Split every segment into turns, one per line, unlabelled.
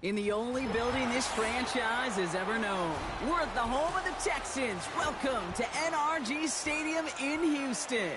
In the only building this franchise has ever known. We're at the home of the Texans. Welcome to NRG Stadium in Houston.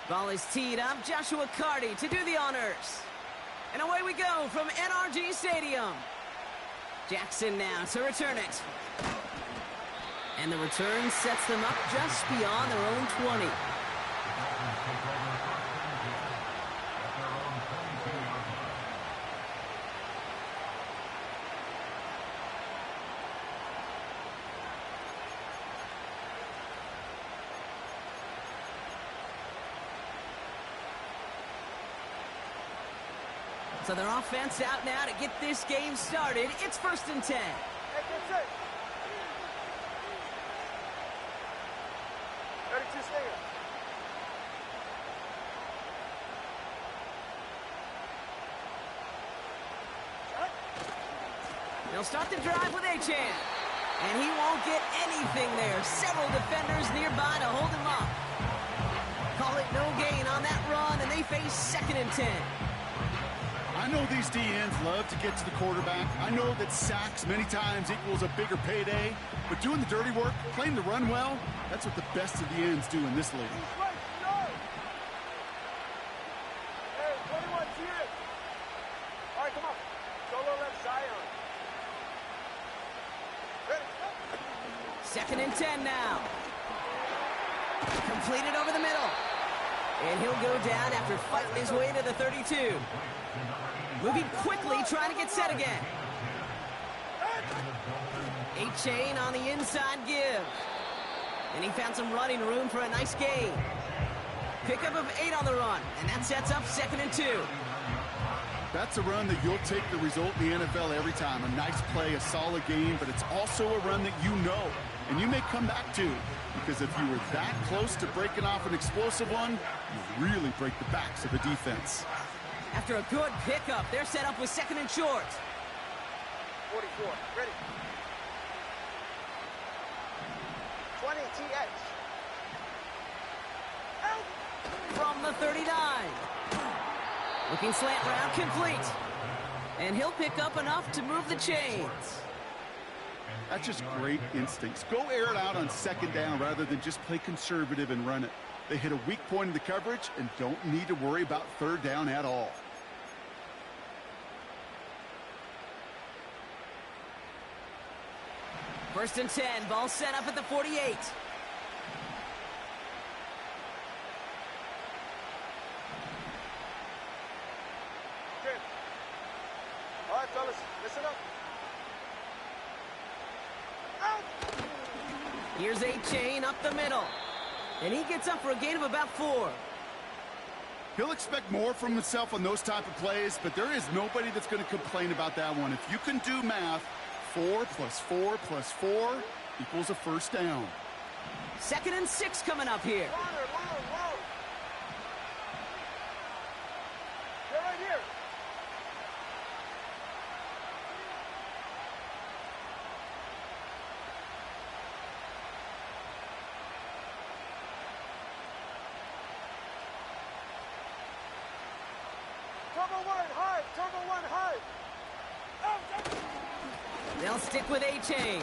Ball is teed up. Joshua Carty to do the honors. And away we go from NRG Stadium. Jackson now to return it. And the return sets them up just beyond their own 20. So their offense out now to get this game started. It's 1st and 10.
Hey, that's it. 32 Stinger.
They'll start the drive with Achane. And he won't get anything there. Several defenders nearby to hold him up. Call it no gain on that run, and they face 2nd and 10.
I know these DNs love to get to the quarterback. I know that sacks many times equals a bigger payday. But doing the dirty work, playing the run well, that's what the best of the ends do in this league.
Hey, 21, cheer it. All right, come on. Solo left Zion. Ready?
2nd and 10 now. Completed over the middle. And he'll go down after fighting his way to the 32. Moving quickly, trying to get set again. Achane on the inside give. And he found some running room for a nice gain. Pickup of 8 on the run, and that sets up 2nd and 2.
That's a run that you'll take the result in the NFL every time. A nice play, a solid game, but it's also a run that you know, and you may come back to. Because if you were that close to breaking off an explosive one, you really break the backs of the defense.
After a good pickup, they're set up with 2nd and short.
44, ready. 20, TX. Out!
From the 39. Looking slant route complete. And he'll pick up enough to move the chains.
That's just great instincts. Go air it out on 2nd down rather than just play conservative and run it. They hit a weak point in the coverage and don't need to worry about 3rd down at all.
First and 10, ball set up at the 48.
Okay. All right, fellas, listen up. Out!
Here's Achane up the middle. And he gets up for a gain of about 4.
He'll expect more from himself on those type of plays, but there is nobody that's going to complain about that one. If you can do math, 4 plus 4 plus 4 equals a 1st down.
2nd and 6 coming up here.
Whoa. They're right here. Turbo one high. Oh,
they'll stick with Achane.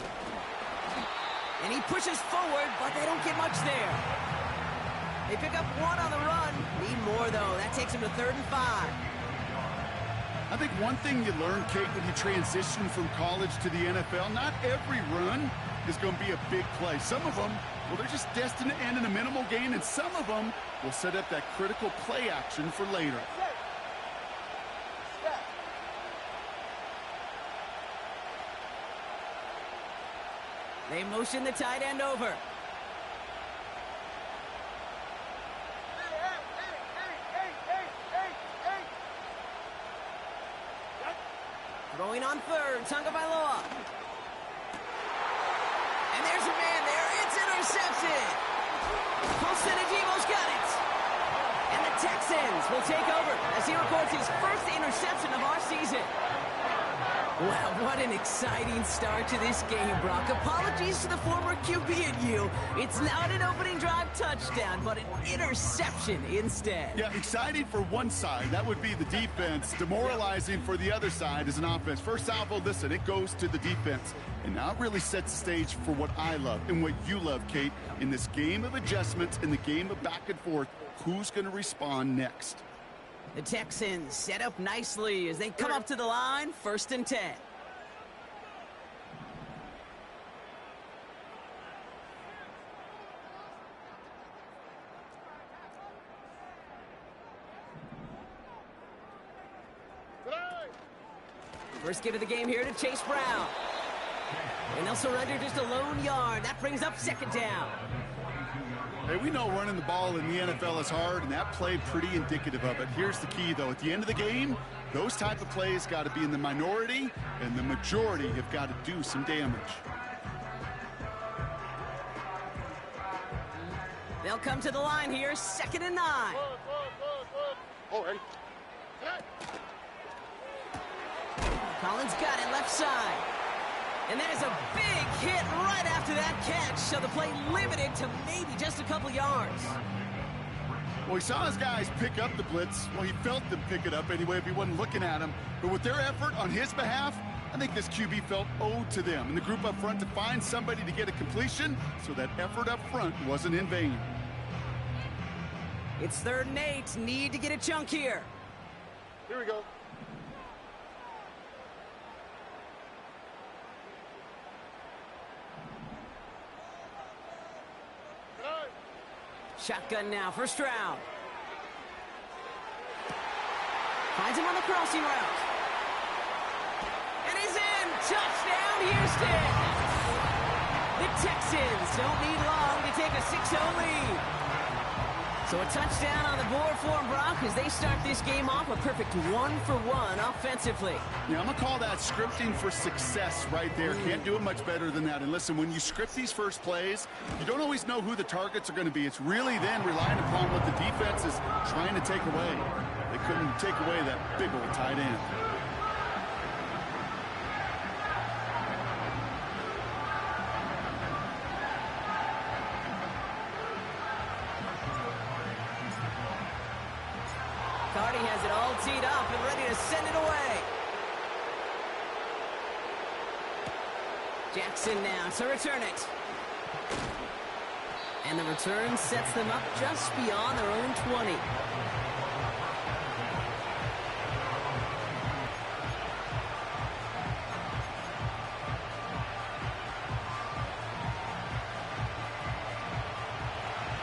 And he pushes forward, but they don't get much there. They pick up 1 on the run. Need more, though. That takes him to 3rd and 5.
I think one thing you learn, Kate, when you transition from college to the NFL, not every run is going to be a big play. Some of them, well, they're just destined to end in a minimal gain, and some of them will set up that critical play action for later.
They motion the tight end over. Throwing on 3rd, Tagovailoa. there's a man there. It's intercepted. Posted-Adebo's got it. And the Texans will take over as he records his first interception of our season. Wow, what an exciting start to this game, Brock. Apologies to the former QB and you. It's not an opening drive touchdown, but an interception instead.
Yeah, exciting for one side. That would be the defense. Demoralizing for the other side as an offense. First salvo, listen, it goes to the defense. And now it really sets the stage for what I love and what you love, Kate, in this game of adjustments, in the game of back and forth. Who's going to respond next?
The Texans set up nicely as they come up to the line, 1st and 10. First give of the game here to Chase Brown. And they'll surrender just a lone yard. That brings up 2nd down.
Hey, we know running the ball in the NFL is hard, and that play pretty indicative of it. Here's the key, though. At the end of the game, those type of plays got to be in the minority, and the majority have got to do some damage.
They'll come to the line here, 2nd and 9.
Oh, ready?
Collins got it left side. And there's a big hit right after that catch, so the play limited to maybe just a couple yards.
Well, he saw his guys pick up the blitz. Well, he felt them pick it up anyway if he wasn't looking at him. But with their effort on his behalf, I think this QB felt owed to them and the group up front to find somebody to get a completion, so that effort up front wasn't in vain.
It's 3rd and 8. Need to get a chunk here.
Here we go.
Shotgun now, 1st round. Finds him on the crossing route. And he's in! Touchdown, Houston! The Texans don't need long to take a 6-0 lead. So a touchdown on the board for them, Brock, as they start this game off a perfect 1-for-1 offensively.
Yeah, I'm going to call that scripting for success right there. Can't do it much better than that. And listen, when you script these first plays, you don't always know who the targets are going to be. It's really then relying upon what the defense is trying to take away. They couldn't take away that big old tight end.
Cardi has it all teed up and ready to send it away. Jackson now to return it. And the return sets them up just beyond their own 20.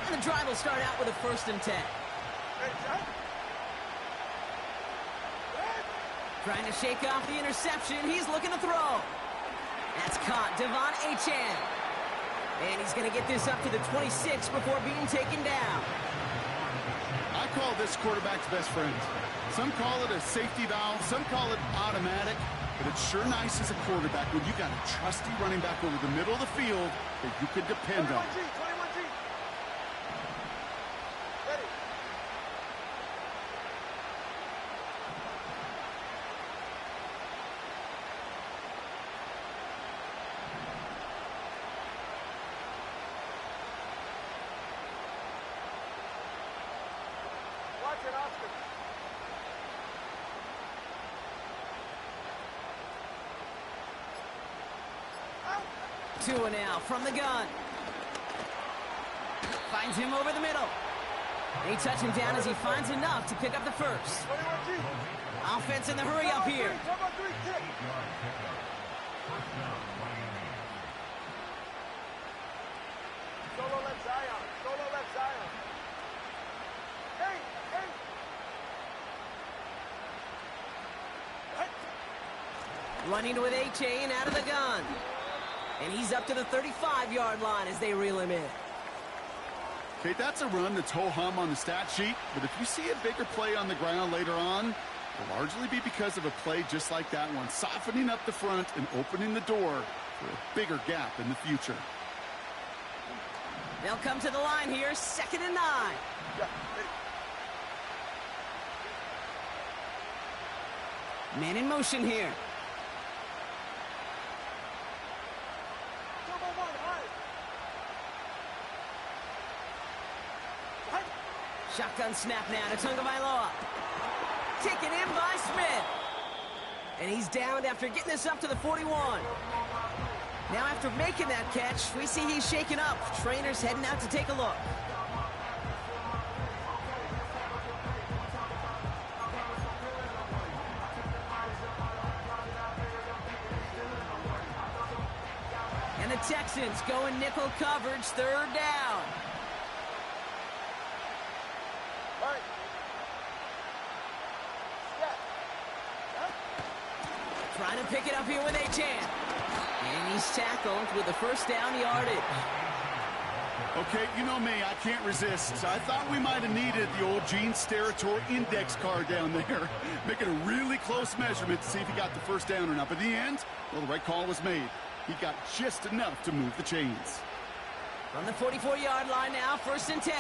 And the drive will start out with a 1st and 10. Trying to shake off the interception. He's looking to throw. That's caught. Devon Achane. And he's going to get this up to the 26 before being taken down.
I call this quarterback's best friend. Some call it a safety valve. Some call it automatic. But it's sure nice as a quarterback when you got a trusty running back over the middle of the field that you could depend on.
21G. Ready. Watch it, Oscar.
Tua now from the gun. Finds him over the middle. They touch him down as he finds enough to pick up the first.
21G.
Offense in the hurry up here.
Come on, 3, kick. Solo left Zion. Solo left Zion. Hey, hey.
Running with Achane out of the gun. And he's up to the 35-yard line as they reel him in.
Okay, that's a run that's ho-hum on the stat sheet, but if you see a bigger play on the ground later on, it'll largely be because of a play just like that one, softening up the front and opening the door for a bigger gap in the future.
They'll come to the line here, 2nd and 9.
Yeah, ready.
Man in motion here.
Double one, high. High.
Shotgun snap now to Tagovailoa. Taken in by Smith. And he's downed after getting this up to the 41. Now after making that catch, we see he's shaken up. Trainer's heading out to take a look. And the Texans going nickel coverage, 3rd down.
Right. Step.
Trying to pick it up here with Achane. And he's tackled with the 1st down yardage.
Okay, you know me, I can't resist. I thought we might have needed the old Gene Steratore index card down there. Making a really close measurement to see if he got the 1st down or not. But in the end, well, the right call was made. He got just enough to move the chains.
From the 44-yard line now, 1st and 10.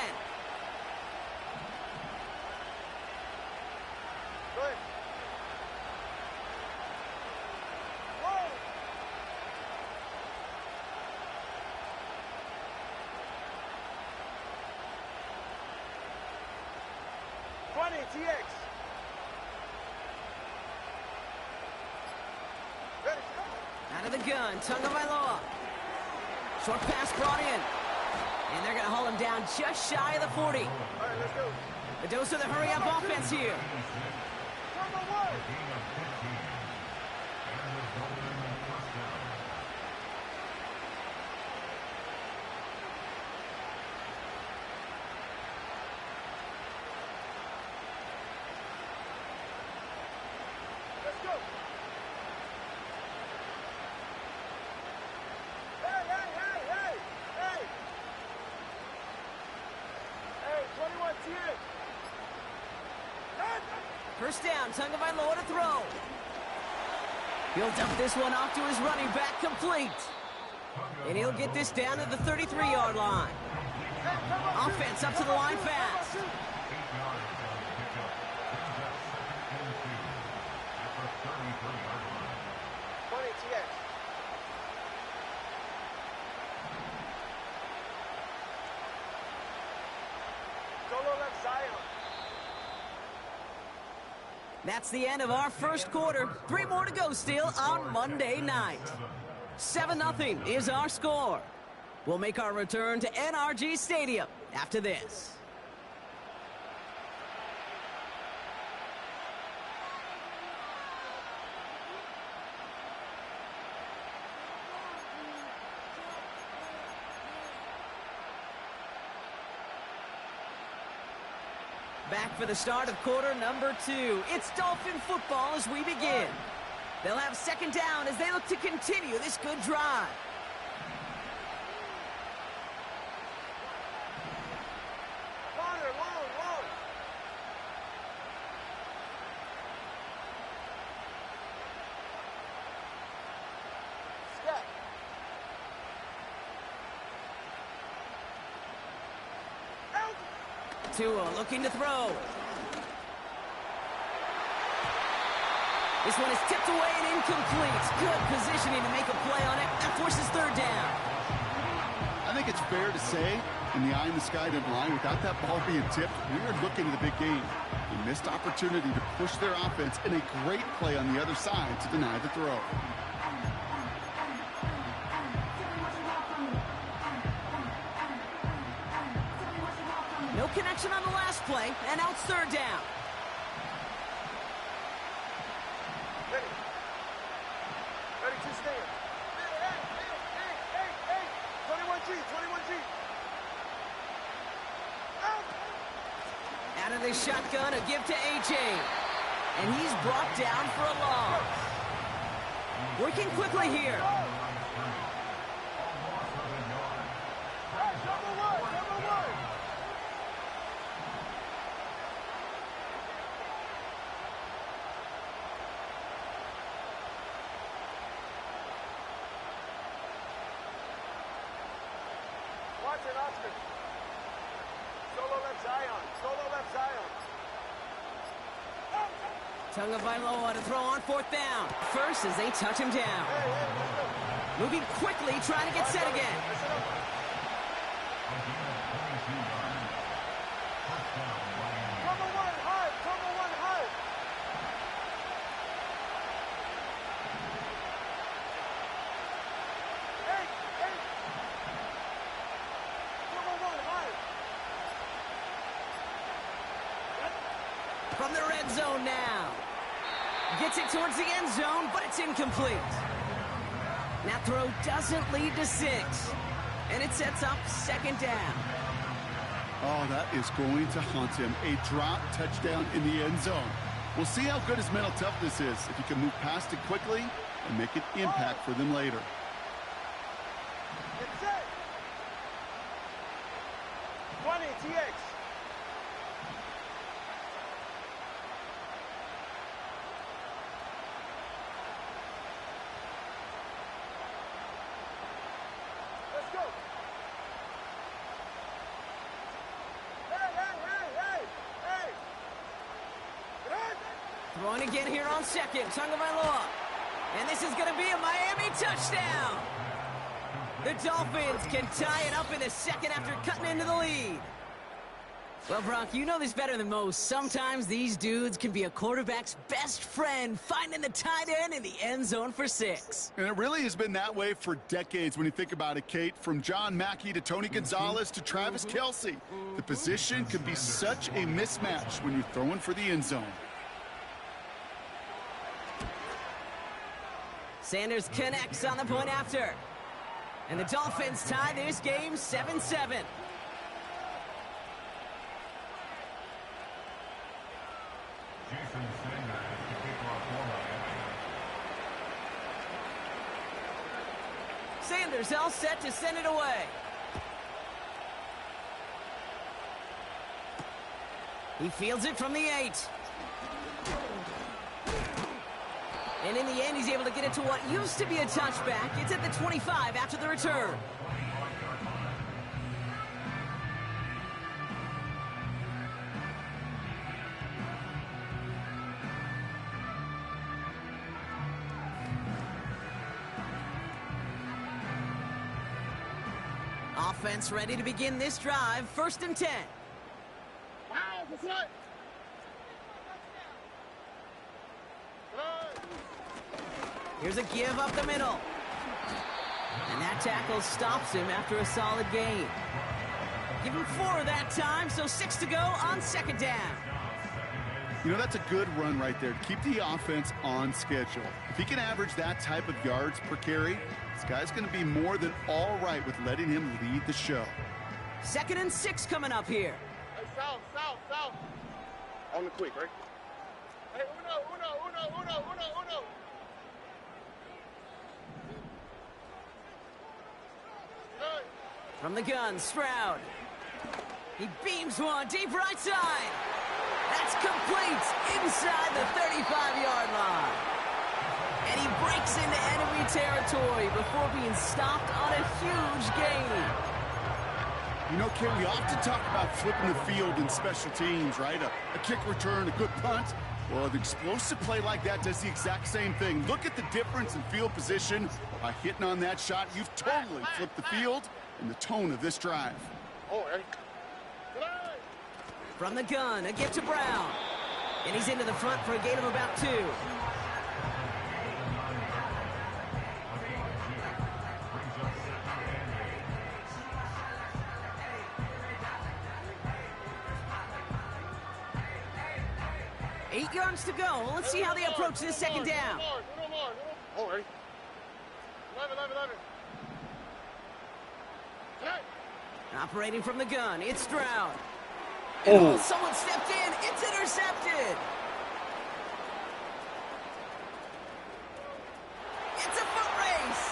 Good. Whoa. 20, TX. Ready.
Out of the gun, Tagovailoa. Short pass brought in. And they're going to haul him down just shy of the 40.
All right, let's go.
A dose of the hurry-up offense here.
Number one. Let's go. Hey, hey, hey, hey, hey. Hey, 21 TX.
1st down, Tagovailoa to throw. He'll dump this one off to his running back, complete. And he'll get this down to the 33-yard line. Offense up to the line fast. That's the end of our 1st quarter. 3 more to go still on Monday night. 7-0 is our score. We'll make our return to NRG Stadium after this. Back for the start of quarter number 2. It's Dolphin football as we begin. They'll have 2nd down as they look to continue this good drive.
Connor, long, long. Step. Out.
Tua looking to throw. This one is tipped away and incomplete. Good positioning to make a play on it. That forces 3rd down.
I think it's fair to say, in the eye-in-the-sky line, without that ball being tipped, we are looking at a big game. A missed opportunity to push their offense and a great play on the other side to deny the throw.
No connection on the last play, and now it's 3rd down.
Ready. Ready to stand. Hey. 21G, 21G. Out.
Out of the shotgun, a give to Achane. And he's brought down for a loss. Working quickly here.
Hey, number one. Watch Austin. Solo left Zion. Solo left Zion.
Tagovailoa to throw on 4th down. First as they touch him down.
Hey, let's go.
Moving quickly, trying to get set again.
Cover one hard. Cover one hard. Hey. Cover one hard.
From the red zone now. Gets it towards the end zone, but it's incomplete. That throw doesn't lead to 6. And it sets up 2nd down.
Oh, that is going to haunt him. A drop touchdown in the end zone. We'll see how good his mental toughness is if he can move past it quickly and make an impact for them later.
Get set. 20, TX. Let's go. Hey.
Throwing again here on 2nd. Tagovailoa. And this is going to be a Miami touchdown. The Dolphins can tie it up in the 2nd after cutting into the lead. Well, Brock, you know this better than most. Sometimes these dudes can be a quarterback's best friend, finding the tight end in the end zone for 6.
And it really has been that way for decades when you think about it, Kate. From John Mackey to Tony Gonzalez to Travis Kelce. The position can be such a mismatch when you're throwing for the end zone.
Sanders connects on the point after. And the Dolphins tie this game 7-7. Sanders all set to send it away. He fields it from the 8. And in the end, he's able to get it to what used to be a touchback. It's at the 25 after the return. Offense ready to begin this drive. 1st and 10. Here's a give up the middle. And that tackle stops him after a solid gain. Give him 4 that time, so 6 to go on 2nd down.
You know, that's a good run right there. Keep the offense on schedule. If he can average that type of yards per carry, this guy's going to be more than all right with letting him lead the show.
2nd and 6 coming up here.
Hey, south. On the quick, right? Hey, uno.
From the gun, Stroud. He beams one deep right side. That's complete inside the 35-yard line. And he breaks into enemy territory before being stopped on a huge gain.
You know, Ken, we often talk about flipping the field in special teams, right? A kick return, a good punt. Well, an explosive play like that does the exact same thing. Look at the difference in field position. By hitting on that shot, you've totally flipped the field and the tone of this drive.
From the gun, a gift to Brown. And he's into the front for a gain of about 2. Eight yards to go. Let's see how they approach this 2nd down.
Oh, ready? 11.
Operating from the gun, it's Stroud.
Oh.
Someone stepped in. It's intercepted. It's a foot race.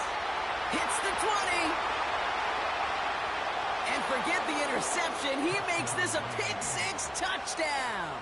Hits the 20. And forget the interception. He makes this a pick-6 touchdown.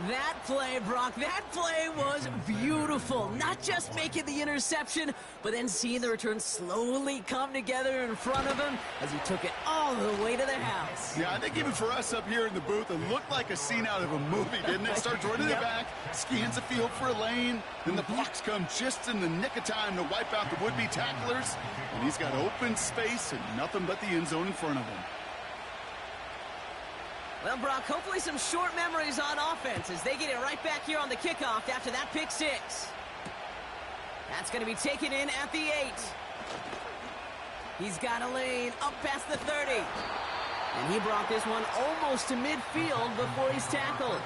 That play, Brock, that play was beautiful. Not just making the interception, but then seeing the return slowly come together in front of him as he took it all the way to the house.
Yeah, I think even for us up here in the booth, it looked like a scene out of a movie, didn't it? Starts running it back, scans the field for a lane, then the blocks come just in the nick of time to wipe out the would-be tacklers, and he's got open space and nothing but the end zone in front of him.
Well, Brock, hopefully some short memories on offense as they get it right back here on the kickoff after that pick six. That's going to be taken in at the 8. He's got a lane up past the 30. And he brought this one almost to midfield before he's tackled.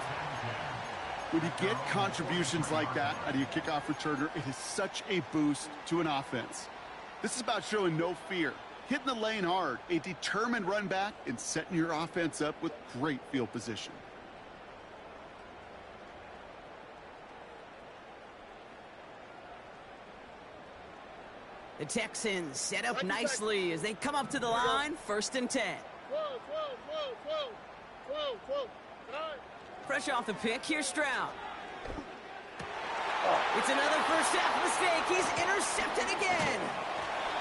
When you get contributions like that out of your kickoff returner, it is such a boost to an offense. This is about showing no fear, hitting the lane hard, a determined run back, and setting your offense up with great field position.
The Texans set up nicely as they come up to the line, 1st and 10. Fresh off the pick, here's Stroud. It's another first half mistake. He's intercepted again.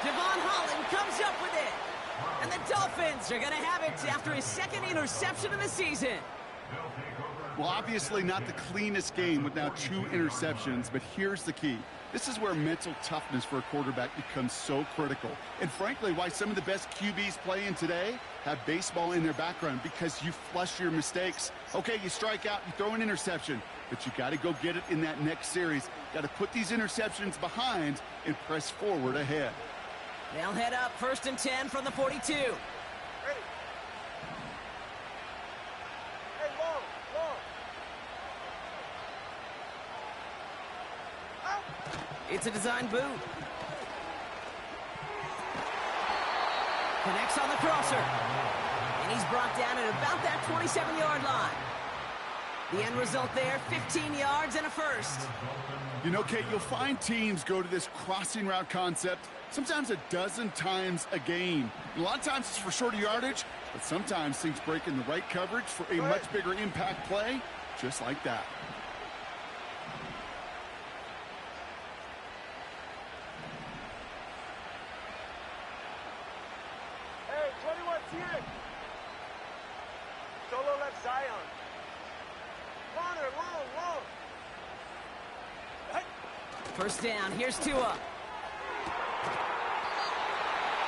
Devon Holland comes up with it. And the Dolphins are going to have it after his 2nd interception of the season.
Well, obviously not the cleanest game with now 2 interceptions, but here's the key. This is where mental toughness for a quarterback becomes so critical. And frankly, why some of the best QBs playing today have baseball in their background, because you flush your mistakes. Okay, you strike out, you throw an interception, but you got to go get it in that next series. Got to put these interceptions behind and press forward ahead.
They'll head up 1st and 10 from the 42.
Ready. Hey, long. Out.
It's a design boot. Connects on the crosser. And he's brought down at about that 27-yard line. The end result there, 15 yards and a first.
You know, Kate, you'll find teams go to this crossing route concept sometimes a dozen times a game. A lot of times it's for shorter yardage, but sometimes things break in the right coverage for a much bigger impact play, just like that.
Hey, 21, T. Solo left Zion. Long. Hey.
First down, here's Tua.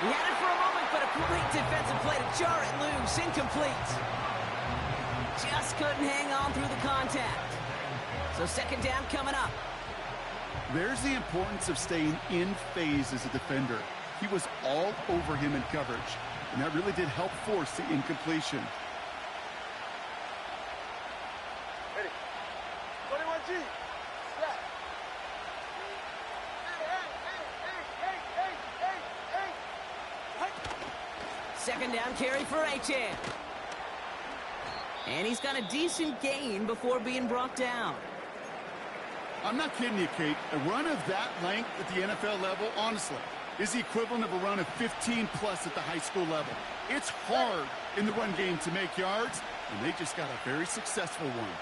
He had it for a moment, but a great defensive play to jar it loose. Incomplete. Just couldn't hang on through the contact. So 2nd down coming up.
There's the importance of staying in phase as a defender. He was all over him in coverage, and that really did help force the incompletion.
Ready. 21G. Snap. Hey.
2nd down carry for Achane. And he's got a decent gain before being brought down.
I'm not kidding you, Kate. A run of that length at the NFL level, honestly, is the equivalent of a run of 15-plus at the high school level. It's hard in the run game to make yards, and they just got a very successful one.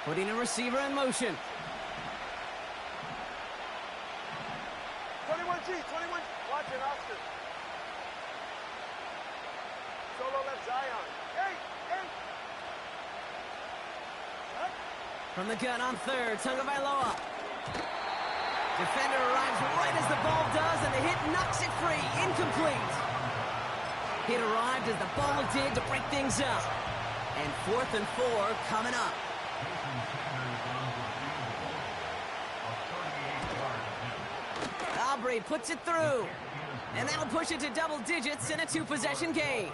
Putting a receiver in motion.
21G. 21. Watch it, Oscar. Solo left Zion. Hey.
From the gun on 3rd, Tagovailoa. Defender arrives right as the ball does, and the hit knocks it free. Incomplete. Hit arrived as the ball did to break things up. And 4th and 4 coming up. Aubrey puts it through. And that'll push it to double digits in a 2-possession game.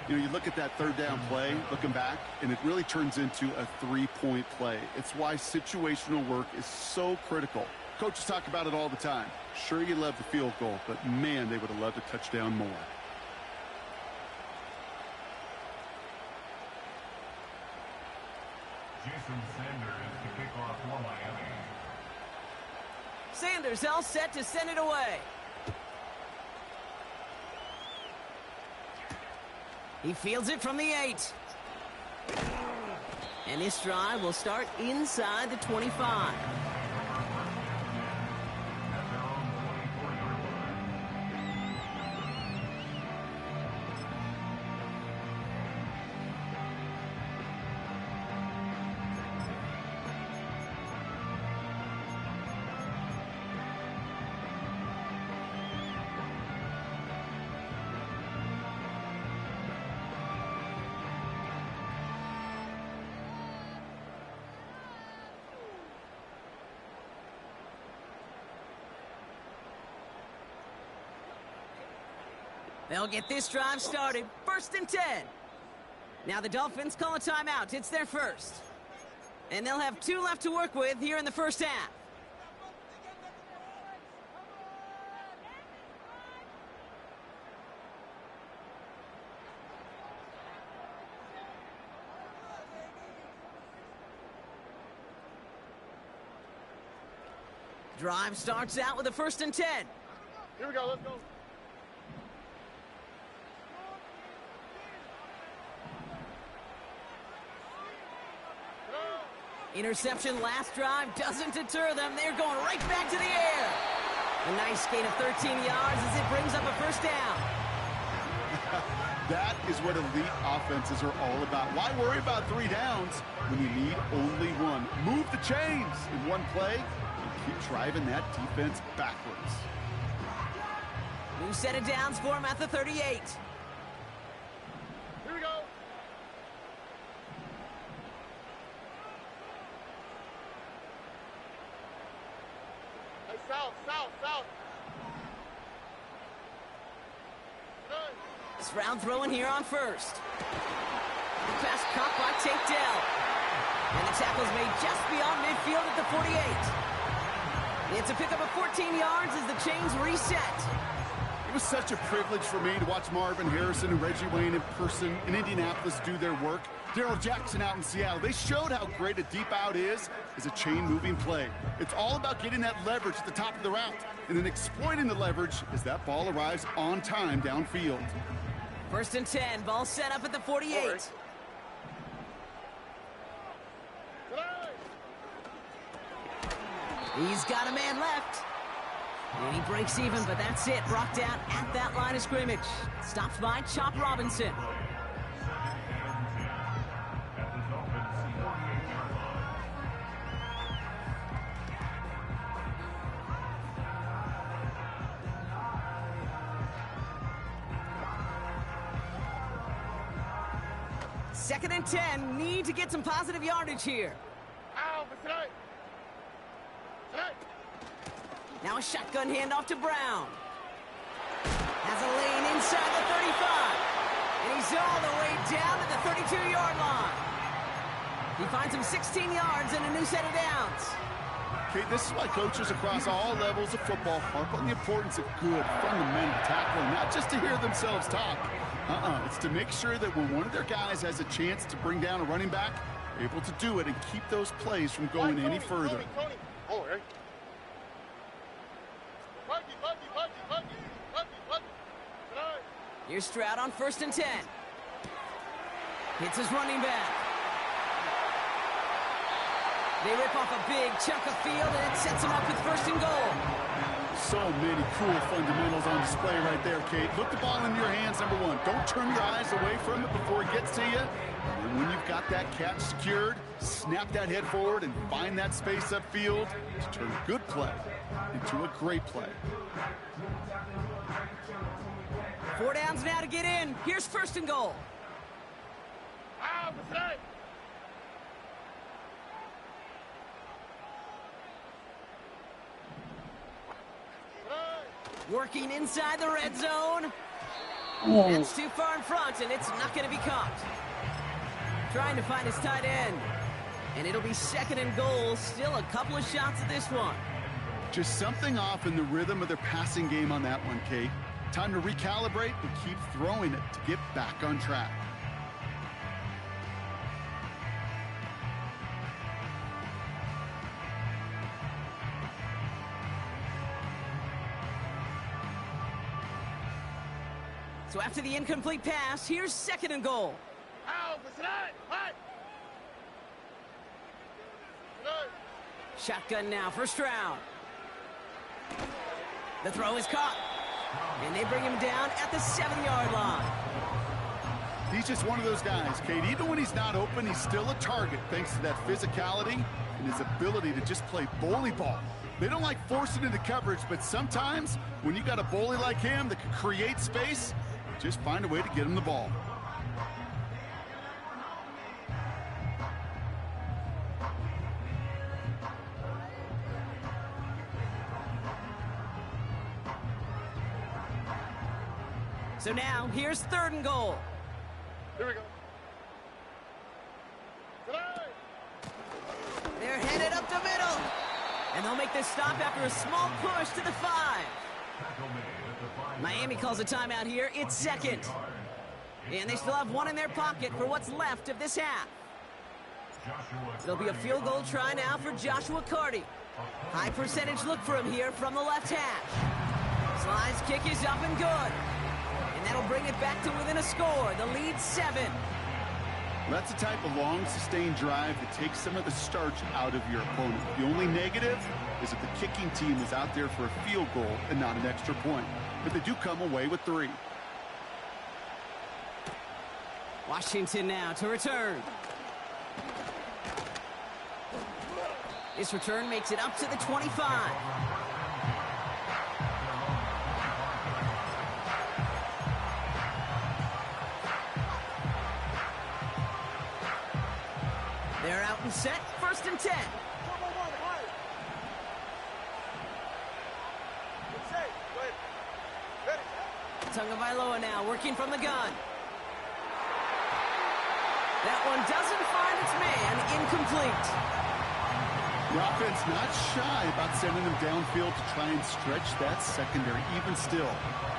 You know, you look at that 3rd down play, looking back, and it really turns into a 3-point play. It's why situational work is so critical. Coaches talk about it all the time. Sure, you love the field goal, but man, they would have loved a touchdown more.
Jason Sanders to kick off for Miami.
Sanders all set to send it away. He fields it from the 8. And this drive will start inside the 25. They'll get this drive started. 1st and 10. Now the Dolphins call a timeout. It's their first. And they'll have 2 left to work with here in the first half. Drive starts out with a 1st and 10.
Here we go, let's go.
Interception last drive doesn't deter them. They're going right back to the air. A nice gain of 13 yards as it brings up a 1st down.
That is what elite offenses are all about. Why worry about 3 downs when you need only 1? Move the chains in 1 play and keep driving that defense backwards.
New set of downs for him at the 38.
Here we go. Hey, south.
This round throwing here on 1st. Pass caught by Tate Dell. And the tackle's made just beyond midfield at the 48. It's a pickup of 14 yards as the chains reset.
It was such a privilege for me to watch Marvin Harrison and Reggie Wayne in person in Indianapolis do their work. Darrell Jackson out in Seattle. They showed how great a deep out is as a chain-moving play. It's all about getting that leverage at the top of the route and then exploiting the leverage as that ball arrives on time downfield.
1st and 10. Ball set up at the 48. He's got a man left. And he breaks even, but that's it. Brought down at that line of scrimmage. Stopped by Chop Robinson. Second and 10. Need to get some positive yardage here. Now a shotgun handoff to Brown. Has a lane inside the 35. And he's all the way down to the 32-yard line. He finds him 16 yards and a new set of downs.
Okay, this is why coaches across all levels of football harp on the importance of good, fundamental tackling, not just to hear themselves talk. It's to make sure that when one of their guys has a chance to bring down a running back, they're able to do it and keep those plays from going any further.
Oh, Eric.
Here's Stroud on 1st and 10. Hits his running back. They rip off a big chunk of field, and it sets him up with 1st and goal.
So many cool fundamentals on display right there, Kate. Look the ball into your hands, number 1. Don't turn your eyes away from it before it gets to you. And when you've got that catch secured, snap that head forward and find that space upfield to turn a good play into a great play.
4 downs now to get in. Here's 1st and goal. Working inside the red zone. That's too far in front, and it's not going to be caught. Trying to find his tight end. And it'll be 2nd and goal. Still a couple of shots at this one.
Just something off in the rhythm of their passing game on that one, Kate. Time to recalibrate and keep throwing it to get back on track.
So after the incomplete pass, here's 2nd and goal. Shotgun now, first round. The throw is caught. And they bring him down at the 7-yard line.
He's just one of those guys, Kate. Even when he's not open, he's still a target thanks to that physicality and his ability to just play bully ball. They don't like forcing into coverage, but sometimes when you got a bully like him that can create space, just find a way to get him the ball.
So now, here's 3rd and goal.
Here we go.
They're headed up the middle. And they'll make this stop after a small push to the 5. Miami calls a timeout here. It's 2nd. And they still have 1 in their pocket for what's left of this half. It'll be a field goal try now for Joshua Carty. High percentage look for him here from the left hash. Slide's kick is up and good. And that'll bring it back to within a score. The lead 7.
That's the type of long, sustained drive that takes some of the starch out of your opponent. The only negative is that the kicking team is out there for a field goal and not an extra point. But they do come away with 3.
Washington now to return. This return makes it up to the 25. They're out and set, 1st and 10. Tagovailoa now working from the gun. That one doesn't find its man, incomplete.
The offense not shy about sending them downfield to try and stretch that secondary. Even still,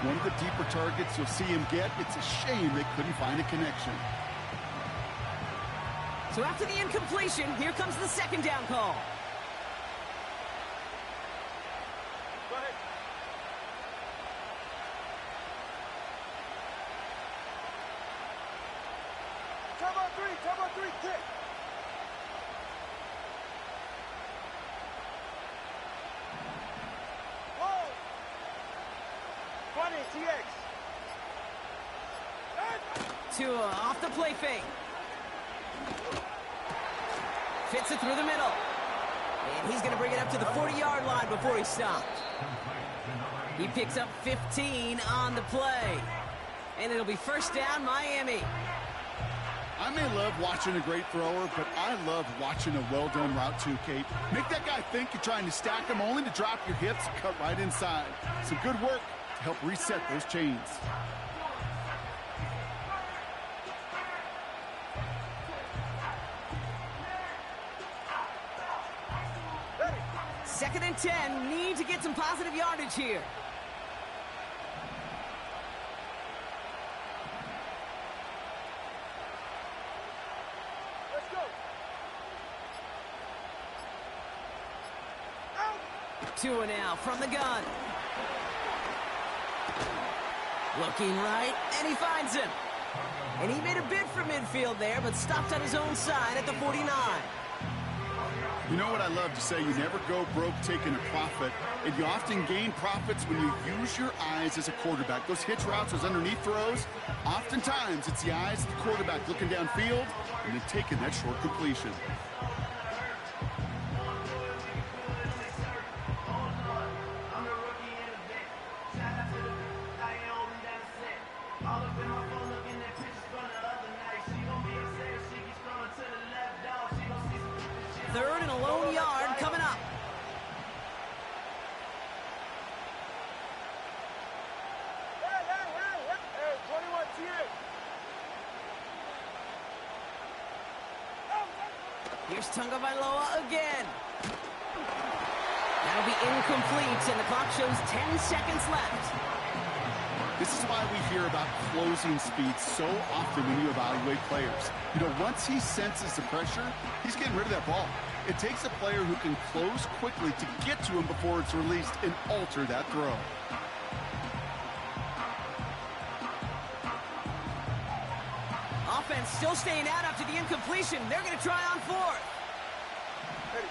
one of the deeper targets you'll see him get. It's a shame they couldn't find a connection.
So after the incompletion, here comes the 2nd down call.
Go ahead. Come on, 3, kick. Whoa. 20, TX.
Tua off the play fake. Fits it through the middle. And he's going to bring it up to the 40-yard line before he stops. He picks up 15 on the play. And it'll be 1st down, Miami.
I may love watching a great thrower, but I love watching a well-done route too, Kate. Make that guy think you're trying to stack him only to drop your hips and cut right inside. Some good work to help reset those chains.
2nd and 10, need to get some positive yardage here.
Let's go. Out.
Tua now from the gun. Looking right, and he finds him. And he made a bid for midfield there, but stopped on his own side at the 49.
You know what I love to say? You never go broke taking a profit, and you often gain profits when you use your eyes as a quarterback. Those hitch routes, those underneath throws, oftentimes it's the eyes of the quarterback looking downfield and then taking that short completion.
Third and a lone yard coming up.
Hey, 21 TX.
Here's Tagovailoa again. That'll be incomplete, and the clock shows 10 seconds left.
This is why we hear about closing speed so often when you evaluate players. You know, once he senses the pressure, he's getting rid of that ball. It takes a player who can close quickly to get to him before it's released and alter that throw.
Offense still staying out after the incompletion. They're going to try on 4th.
Ready.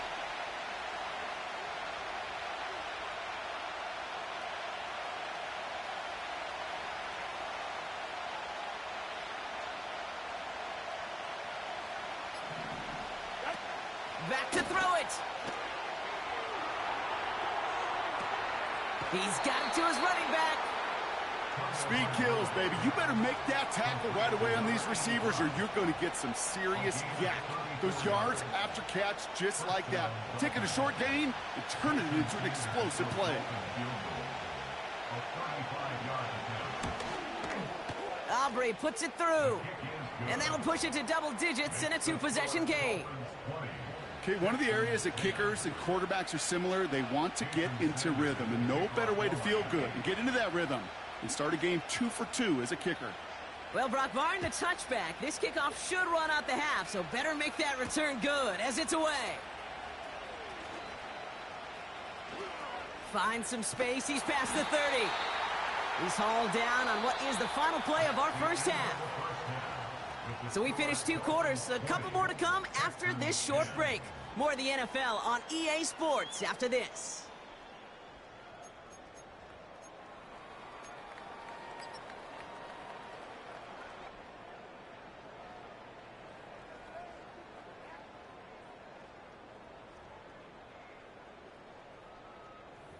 Back to throw it. He's got it to his running back.
Speed kills, baby. You better make that tackle right away on these receivers or you're going to get some serious yak. Those yards after catch just like that. Taking a short gain and turning it into an explosive play.
Aubrey puts it through. And that'll push it to double digits in a two-possession game.
Okay, one of the areas that kickers and quarterbacks are similar, they want to get into rhythm. And no better way to feel good and get into that rhythm and start a game 2 for 2 as a kicker.
Well, Brock, barring the touchback, this kickoff should run out the half, so better make that return good as it's away. Finds some space. He's past the 30. He's hauled down on what is the final play of our first half. So we finished 2 quarters. A couple more to come after this short break. More of the NFL on EA Sports after this.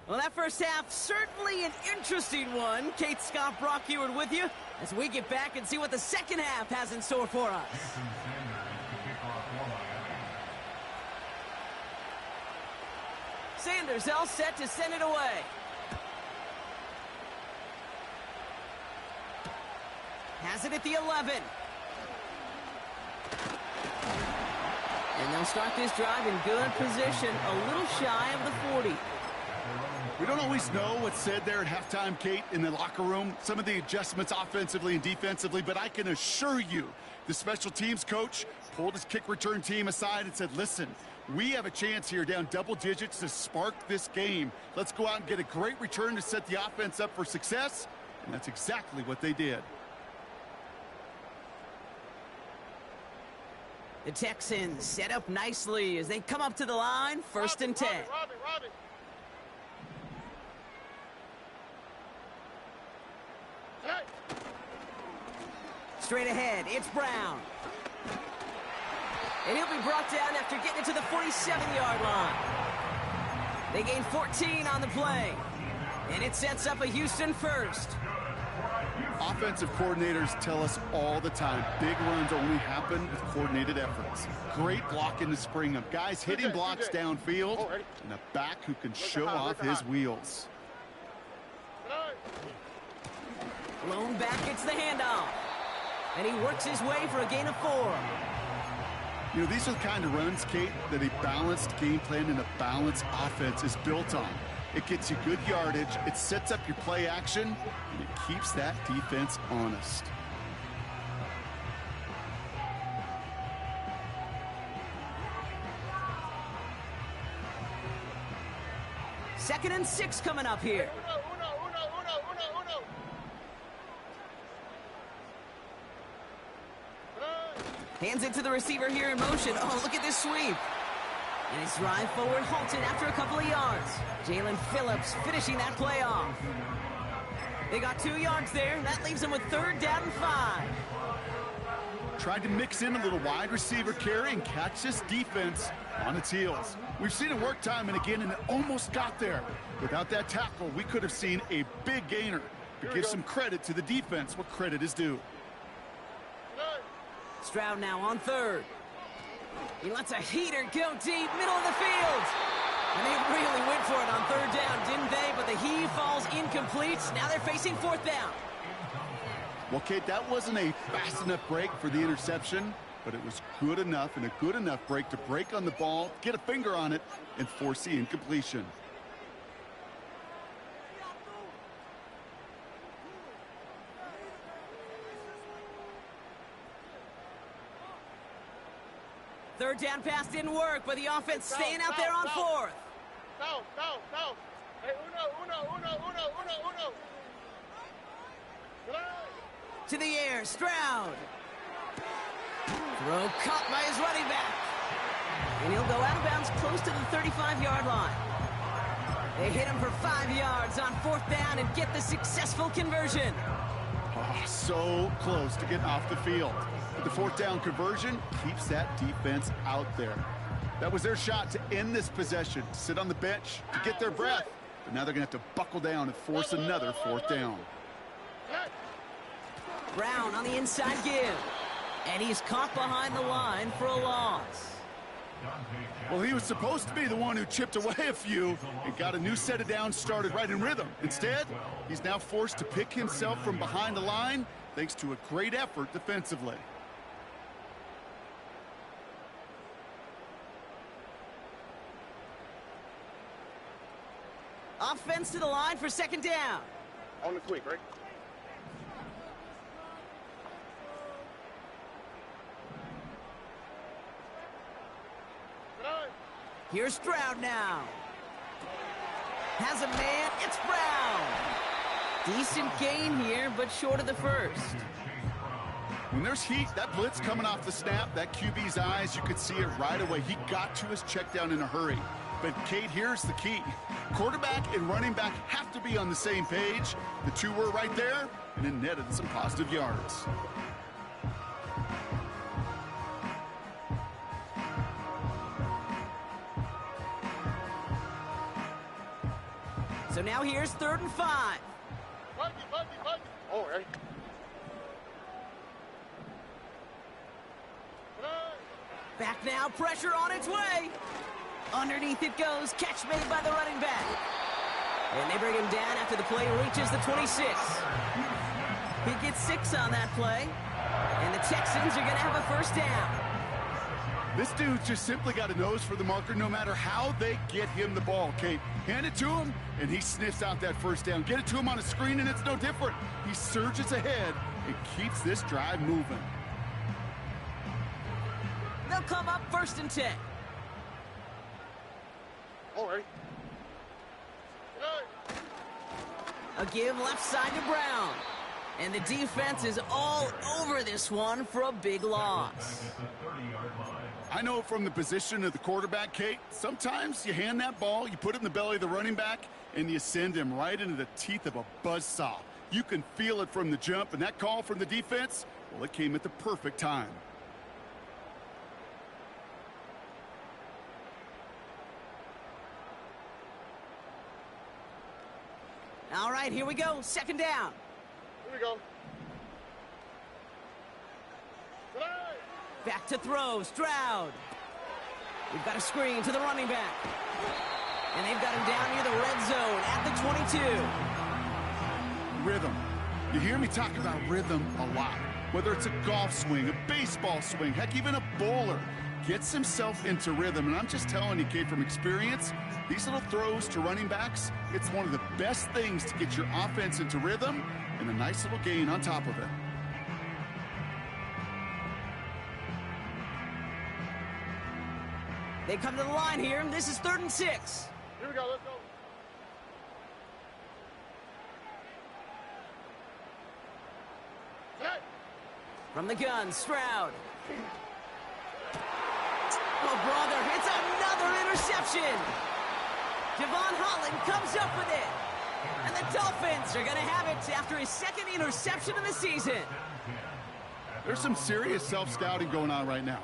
Well, that first half, certainly an interesting one. Kate, Scott, Brock Ewart with you as we get back and see what the second half has in store for us. Sanders all set to send it away. Has it at the 11. And they'll start this drive in good position, a little shy of the 40.
We don't always know what's said there at halftime, Kate, in the locker room. Some of the adjustments offensively and defensively, but I can assure you the special teams coach pulled his kick return team aside and said, listen, we have a chance here down double digits to spark this game. Let's go out and get a great return to set the offense up for success, and that's exactly what they did.
The Texans set up nicely as they come up to the line, 1st and 10.
Robbie.
Straight ahead, it's Brown. And he'll be brought down after getting it to the 47-yard line. They gain 14 on the play. And it sets up a Houston first.
Offensive coordinators tell us all the time, big runs only happen with coordinated efforts. Great blocking to spring them. Guys hitting blocks downfield, and a back who can show off his wheels.
Blown back, it's the handoff. And he works his way for a gain of 4.
You know, these are the kind of runs, Kate, that a balanced game plan and a balanced offense is built on. It gets you good yardage, it sets up your play action, and it keeps that defense honest.
Second and 6 coming up here.
Uno.
Hands it to the receiver here in motion. Oh, look at this sweep. And his drive forward halted after a couple of yards. Jalen Phillips finishing that play off. They got 2 yards there. That leaves them with 3rd down and 5.
Tried to mix in a little wide receiver carry and catch this defense on its heels. We've seen it work time and again, and it almost got there. Without that tackle, we could have seen a big gainer. But give some credit to the defense what credit is due.
Stroud now on 3rd. He lets a heater go deep, middle of the field. And they really went for it on 3rd down, didn't they? But the heave falls incomplete. Now they're facing 4th down.
Well, Kate, that wasn't a fast enough break for the interception, but it was good enough and a good enough break to break on the ball, get a finger on it, and force the incompletion.
Third down pass didn't work, but the offense staying out there on 4th.
Down. Hey, uno.
To the air, Stroud. Throw caught by his running back. And he'll go out of bounds close to the 35-yard line. They hit him for 5 yards on 4th down and get the successful conversion.
Oh, so close to getting off the field. But the 4th down conversion keeps that defense out there. That was their shot to end this possession, to sit on the bench, to get their breath. But now they're going to have to buckle down and force another fourth down.
Brown on the inside give. And he's caught behind the line for a loss.
Well, he was supposed to be the one who chipped away a few and got a new set of downs started right in rhythm. Instead, he's now forced to pick himself from behind the line thanks to a great effort defensively.
Offense to the line for second down.
On the tweak, right?
Here's Stroud now. Has a man. It's Brown. Decent gain here, but short of the first.
When there's heat, that blitz coming off the snap, that QB's eyes, you could see it right away. He got to his check down in a hurry. But, Kate, here's the key. Quarterback and running back have to be on the same page. The two were right there, and it netted some positive yards.
So now here's 3rd and 5.
Oh, ready?
Back now, pressure on its way. Underneath it goes, catch made by the running back. And they bring him down after the play reaches the 26. He gets 6 on that play. And the Texans are going to have a first down.
This dude just simply got a nose for the marker no matter how they get him the ball, Kate. Hand it to him, and he sniffs out that first down. Get it to him on a screen, and it's no different. He surges ahead and keeps this drive moving.
They'll come up 1st and 10.
Oh, ready?
A give left side to Brown. And the defense is all over this one for a big loss.
I know from the position of the quarterback, Kate, sometimes you hand that ball, you put it in the belly of the running back, and you send him right into the teeth of a buzzsaw. You can feel it from the jump, and that call from the defense, well, it came at the perfect time.
All right, here we go. 2nd down.
Here we go.
Back to throw, Stroud. We've got a screen to the running back. And they've got him down near the red zone at the 22.
Rhythm. You hear me talk about rhythm a lot. Whether it's a golf swing, a baseball swing, heck, even a bowler gets himself into rhythm. And I'm just telling you, Kate, from experience, these little throws to running backs, it's one of the best things to get your offense into rhythm and a nice little gain on top of it.
They come to the line here. This is 3rd and 6.
Here we go, let's go.
From the gun, Stroud. Oh, brother, it's another interception. Javon Holland comes up with it. And the Dolphins are going to have it after his 2nd interception of the season.
There's some serious self-scouting going on right now.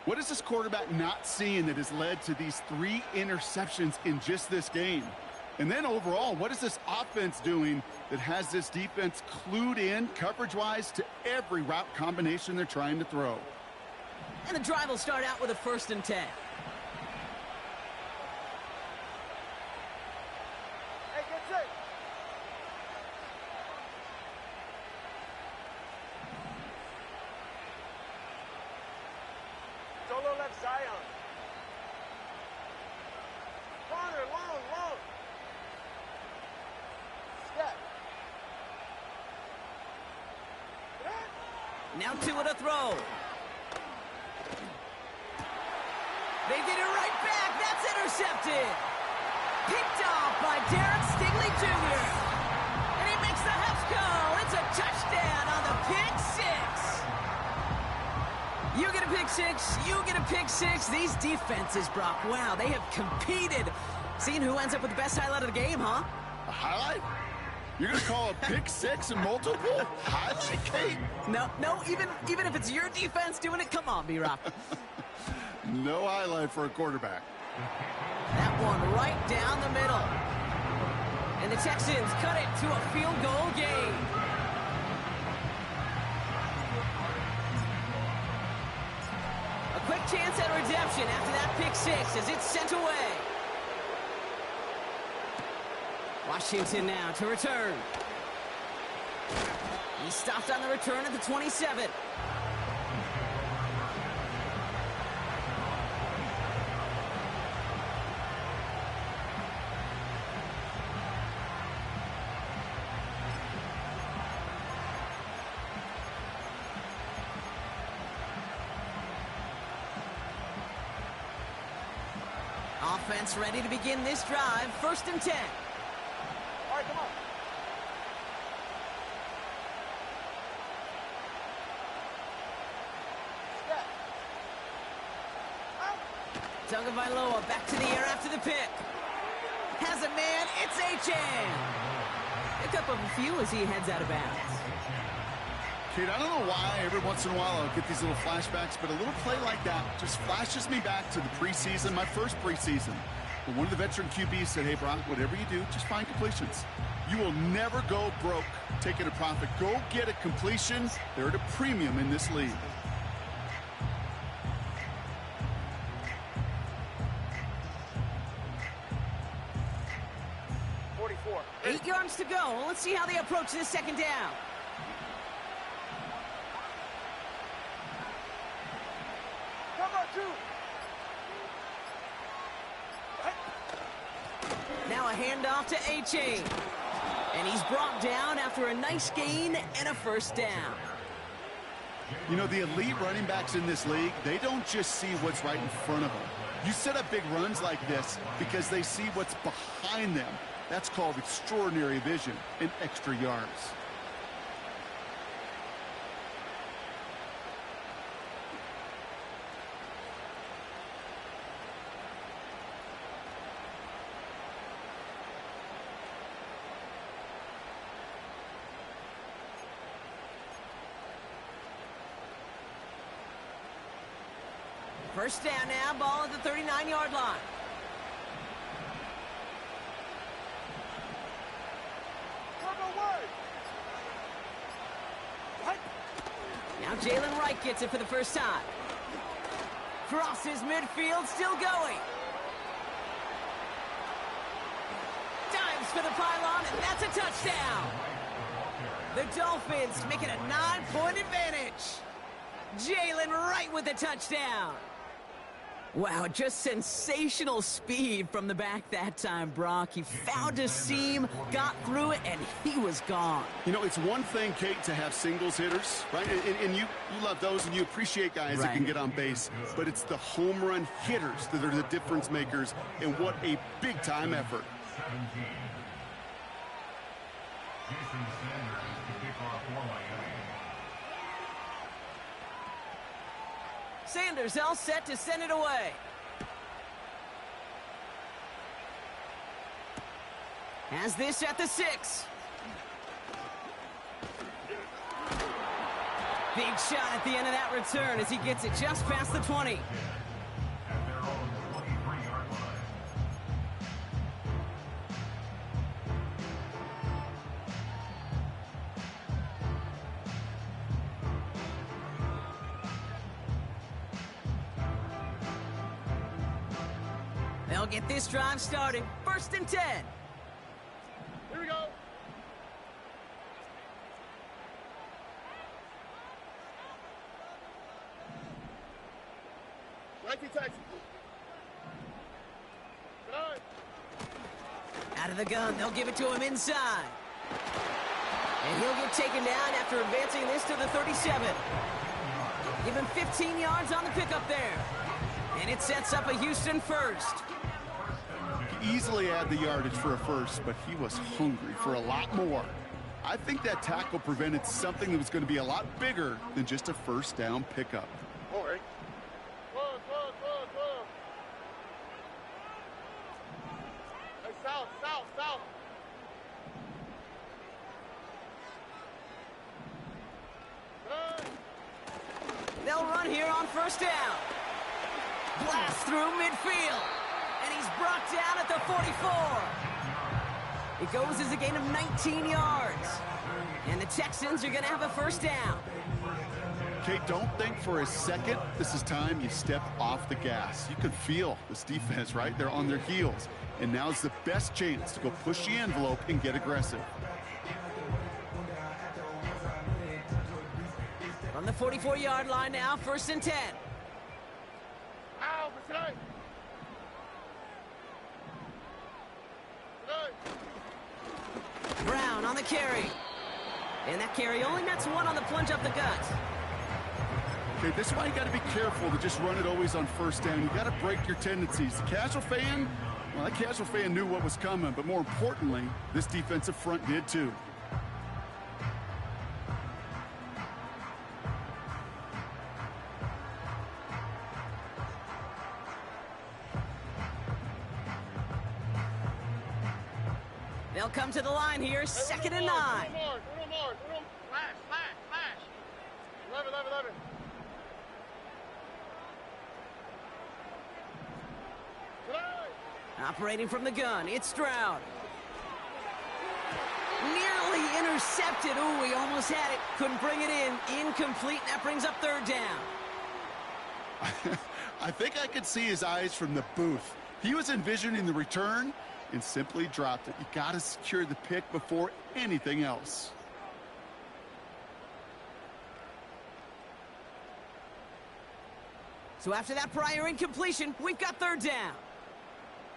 What is this quarterback not seeing that has led to these 3 interceptions in just this game? And then overall, what is this offense doing that has this defense clued in coverage-wise to every route combination they're trying to throw?
And the drive will start out with a 1st and 10.
Hey, get set. Solo left Zion. Corner, long. Step.
Now 2 at a throw. They get it right back. That's intercepted. Picked off by Derek Stingley Jr. And he makes the Huffs go. It's a touchdown on the pick 6. You get a pick 6. You get a pick 6. These defenses, Brock, wow, they have competed. Seeing who ends up with the best highlight of the game, huh?
A highlight? You're going to call a pick six and multiple? Highlight, Kate?
No, even if it's your defense doing it, come on, B-Rock.
No highlight for a quarterback.
That one right down the middle. And the Texans cut it to a field goal game. A quick chance at redemption after that pick six as it's sent away. Washington now to return. He stopped on the return at the 27. Offense ready to begin this drive. 1st and 10.
All right, come on. Step. Out.
Tagovailoa back to the air after the pick. Has a man. It's Achane. Pick up of a few as he heads out of bounds.
Kate, I don't know why every once in a while I'll get these little flashbacks, but a little play like that just flashes me back to the preseason, my first preseason. But one of the veteran QBs said, hey, Brock, whatever you do, just find completions. You will never go broke taking a profit. Go get a completion. They're at a premium in this league.
.44.
8 yards to go. Let's see how they approach this 2nd down.
Cover 2.
Now a handoff to Achane. And he's brought down after a nice gain and a 1st down.
You know, the elite running backs in this league, they don't just see what's right in front of them. You set up big runs like this because they see what's behind them. That's called extraordinary vision and extra yards.
First down now, ball at the 39-yard line. Now Jalen Wright gets it for the first time. Crosses midfield, still going. Dives for the pylon, and that's a touchdown. The Dolphins make it a 9-point advantage. Jalen Wright with the touchdown. Wow, just sensational speed from the back that time, Brock. He found a seam, got through it, and he was gone.
You know, it's one thing, Kate, to have singles hitters, right? And you love those, and you appreciate guys that can get on base. But it's the home run hitters that are the difference makers, and what a big-time effort.
17. Jason Sanders to kick off for Miami.
Sanders all set to send it away. Has this at the 6. Big shot at the end of that return as he gets it just past the 20.
At their own 23-yard line.
They'll get this drive started. 1st and 10.
Here we go. Righty Texans. Good eye.
Out of the gun, they'll give it to him inside. And he'll get taken down after advancing this to the 37. Give him 15 yards on the pickup there. And it sets up a Houston 1st.
Easily add the yardage for a 1st, but he was hungry for a lot more. I think that tackle prevented something that was going to be a lot bigger than just a 1st down pickup.
All right. Close. Hey, south.
run here on first down. Blast through midfield. And he's brought down at the 44. It goes as a gain of 19 yards. And the Texans are going to have a first down.
Okay, don't think for a second this is time you step off the gas. You could feel this defense, right? They're on their heels. And now's the best chance to go push the envelope and get aggressive.
On the 44-yard line now, 1st and 10. Brown on the carry. And that carry only nets one on the plunge up the gut.
Okay, this is why you got to be careful to just run it always on first down. You got to break your tendencies. The casual fan, well, that casual fan knew what was coming, but more importantly, this defensive front did too.
They'll come to the line here, 2nd and 9.
Flash. 11.
Operating from the gun, it's Stroud. Nearly intercepted. Ooh, he almost had it. Couldn't bring it in. Incomplete. That brings up 3rd down.
I think I could see his eyes from the booth. He was envisioning the return and simply dropped it. You got to secure the pick before anything else.
So after that prior incompletion, we've got 3rd down.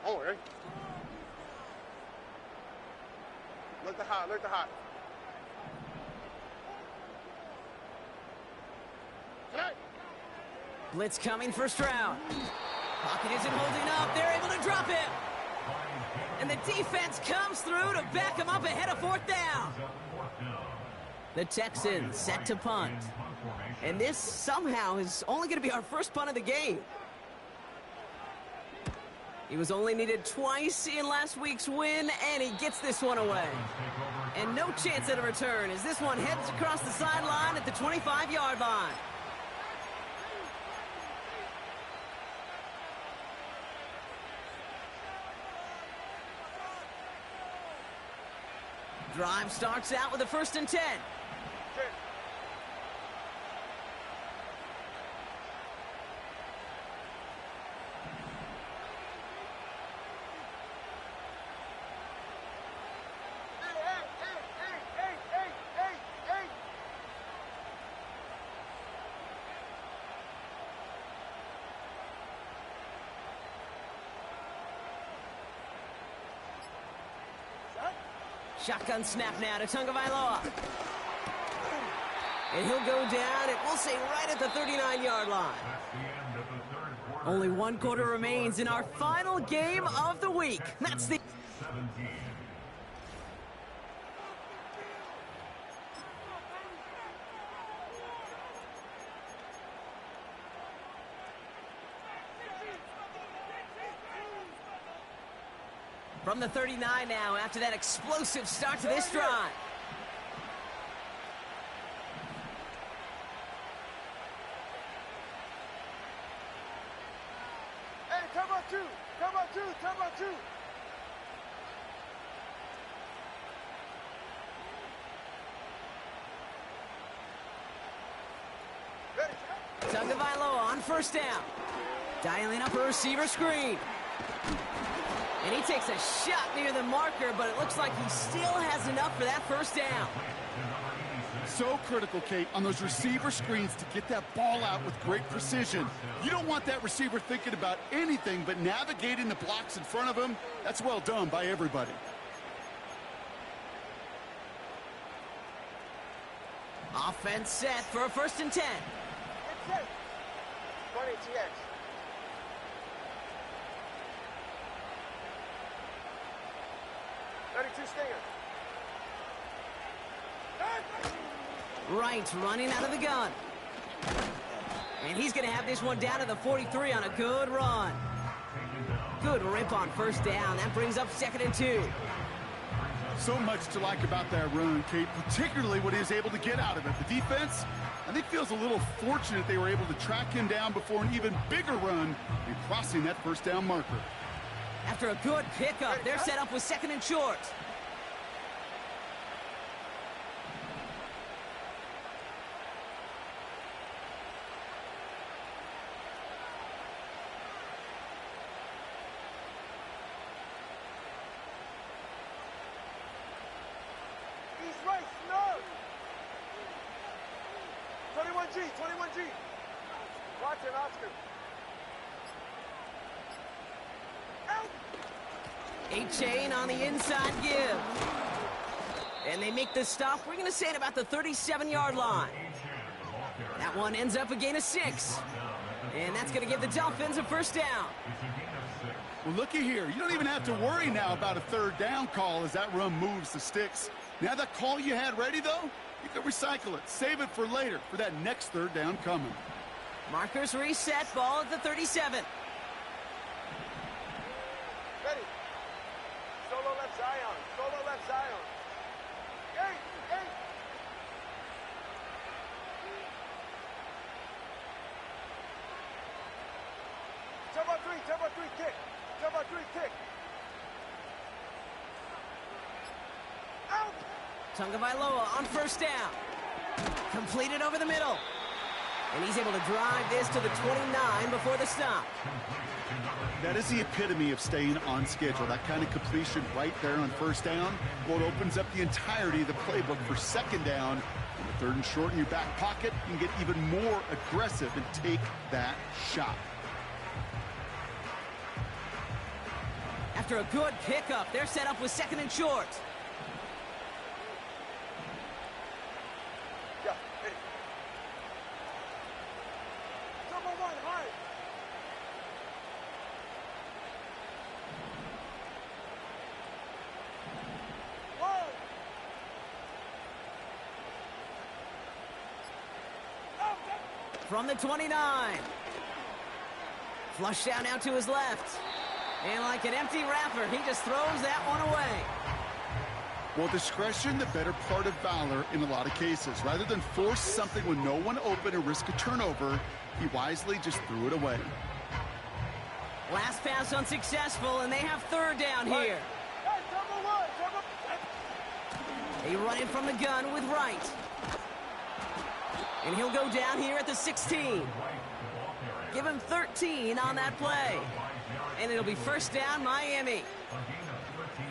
Oh, okay. Look the hot.
Blitz coming for Stroud. Pocket isn't holding up. They're able to drop him. And the defense comes through to back him up ahead of 4th down. The Texans set to punt. And this somehow is only going to be our first punt of the game. He was only needed twice in last week's win, and he gets this one away. And no chance at a return as this one heads across the sideline at the 25-yard line. Drive starts out with a 1st and 10. Shotgun snap now to Tagovailoa. And he'll go down, and we'll say right at the 39-yard line. Only 1 quarter remains in our final game of the week. That's the...
17.
From the 39 now, after that explosive start to this drive.
Hey, come on two.
Tagovailoa on 1st down. Dialing up a receiver screen. And he takes a shot near the marker, but it looks like he still has enough for that 1st down.
So critical, Kate, on those receiver screens to get that ball out with great precision. You don't want that receiver thinking about anything but navigating the blocks in front of him. That's well done by everybody.
Offense set for a 1st and 10.
It's set. 20 TX. Stinger.
Right, running out of the gun. And he's going to have this one down to the 43 on a good run. Good rip on 1st down. That brings up 2nd and 2.
So much to like about that run, Kate, particularly what he was able to get out of it. The defense, I think feels a little fortunate they were able to track him down before an even bigger run and crossing that first down marker.
After a good pickup, they're set up with 2nd and short.
East right, snug. 21G, 21G. Watch it, Oscar. Out.
8-chain on the inside give. And they make the stop. We're going to say at about the 37-yard line. That one ends up a gain of 6. And that's going to give the Dolphins a first down.
Well, looky here. You don't even have to worry now about a 3rd down call as that run moves the sticks. Now that call you had ready, though, you can recycle it. Save it for later for that next 3rd down coming.
Markers reset. Ball at the 37.
Ready. Solo left Zion. Solo left Zion. 8. Tempo 3, kick. Tempo 3, kick. Out.
Tagovailoa on first down. Completed over the middle. And he's able to drive this to the 29 before the stop.
That is the epitome of staying on schedule. That kind of completion right there on first down. Well, it opens up the entirety of the playbook for 2nd down. On the 3rd and short in your back pocket, you can get even more aggressive and take that shot.
After a good pickup, they're set up with 2nd and short.
Yeah, ready. Tempo 1, high.
From the 29. Flush down out to his left. And like an empty wrapper, he just throws that one away.
Well, discretion, the better part of valor in a lot of cases. Rather than force something with no one open and risk a turnover, he wisely just threw it away.
Last pass unsuccessful, and they have 3rd down here.
Hey, Tempo 1, Tempo.
They run it from the gun with Wright. And he'll go down here at the 16. Give him 13 on that play. And it'll be first down, Miami.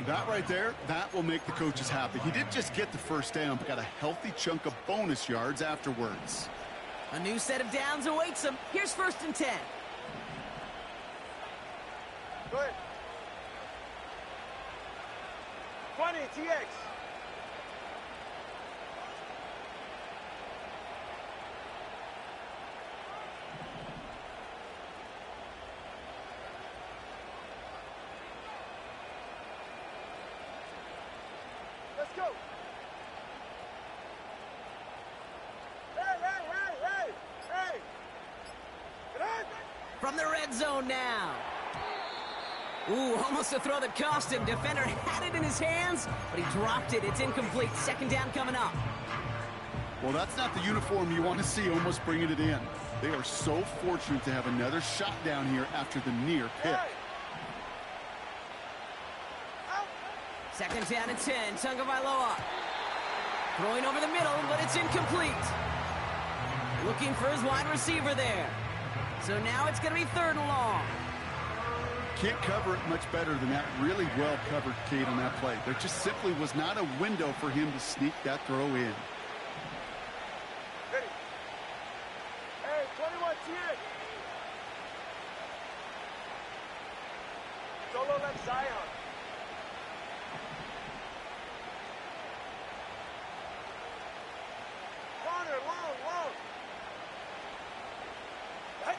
That right there, that will make the coaches happy. He didn't just get the first down, but got a healthy chunk of bonus yards afterwards.
A new set of downs awaits him. Here's 1st and 10.
Go ahead. 20, TX. Let's go. Hey.
From the red zone now. Ooh, almost a throw that cost him. Defender had it in his hands, but he dropped it. It's incomplete. 2nd down coming up.
Well, that's not the uniform you want to see almost bringing it in. They are so fortunate to have another shot down here after the near pick.
2nd down and 10. Tagovailoa throwing over the middle, but it's incomplete. Looking for his wide receiver there. So now it's going to be 3rd and long.
Can't cover it much better than that. Really well covered, Kate, on that play. There just simply was not a window for him to sneak that throw in.
Ready. Hey, 21, TX. Solo left Zion. Corner, long. Hey.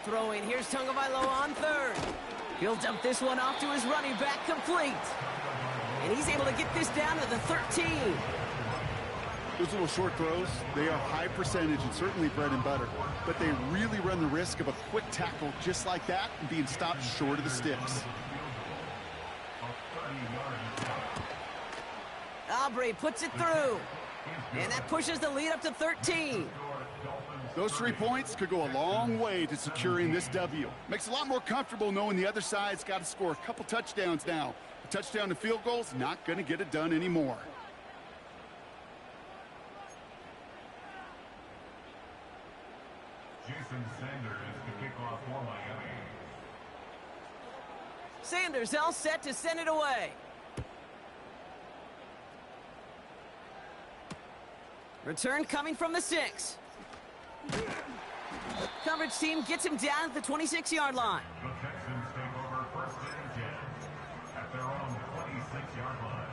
Throwing. Here's Tagovailoa on 3rd. He'll dump this one off to his running back, complete. And he's able to get this down to the 13.
Those little short throws, they are high percentage and certainly bread and butter. But they really run the risk of a quick tackle just like that and being stopped short of the sticks.
Aubrey puts it through. And that pushes the lead up to 13.
Those 3 points could go a long way to securing this W. Makes it a lot more comfortable knowing the other side's got to score a couple touchdowns now. A touchdown and field goal's not going to get it done anymore.
Jason Sanders to kick off for Miami.
Sanders all set to send it away. Return coming from the 6. Coverage team gets him down at the 26-yard line.
The Texans take over first and 10 at their own 26-yard line.